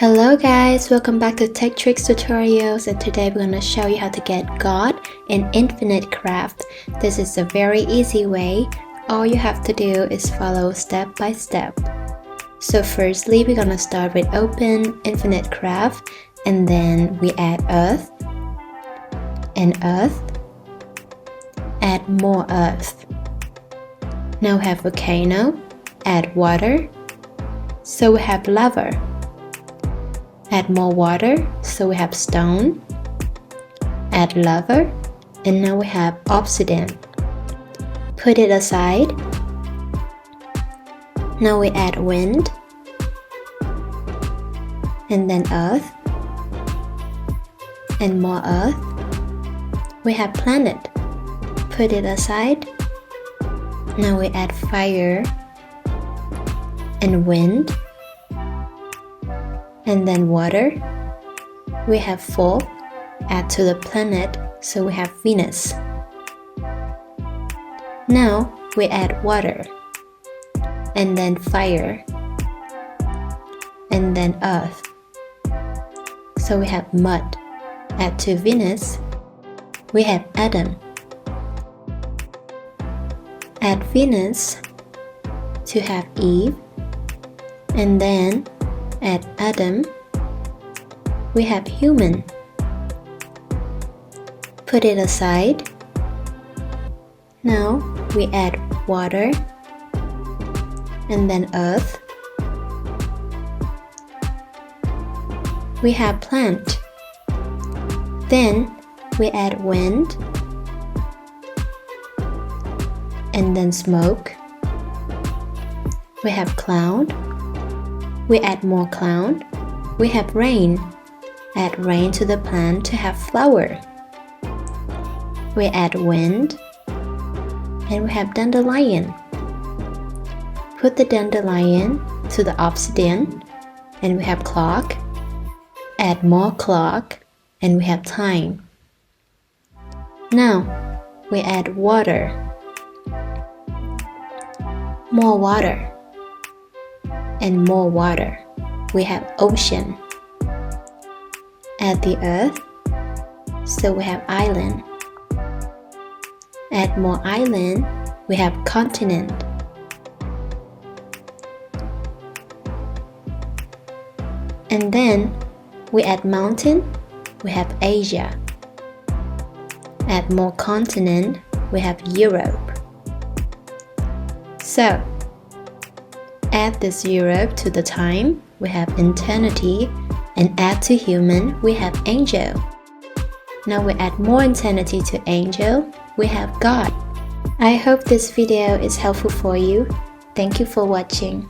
Hello guys, welcome back to Tech Tricks Tutorials, and today we're going to show you how to get God in Infinite Craft. This is a very easy way. All you have to do is follow step by step. So firstly, we're going to start with open Infinite Craft, and then we add earth and earth, add more earth. Now we have volcano, add water, so we have lava. Add more water, so we have stone, add lava, and now we have obsidian. Put it aside. Now we add wind, and then earth, and more earth. We have planet. Put it aside. Now we add fire, and wind, and then water. We have 4. Add to the planet, so we have Venus. Now we add water, and then fire, and then earth, so we have mud. Add to Venus, we have Adam. Add Venus to have Eve, and then add Adam, we have human. Put it aside. Now we add water, and then earth. We have plant. Then we add wind, and then smoke. We have cloud. We add more cloud. We have rain. Add rain to the plant to have flower. We add wind, and we have dandelion. Put the dandelion to the obsidian, and we have clock. Add more clock, and we have time. Now we add water. More water. And more water. We have ocean. Add the earth, so we have island. Add more island, we have continent. And then we add mountain, we have Asia. Add more continent, we have Europe. So add this Europe to the time, we have eternity, and add to human, we have angel. Now we add more eternity to angel, we have God. I hope this video is helpful for you. Thank you for watching.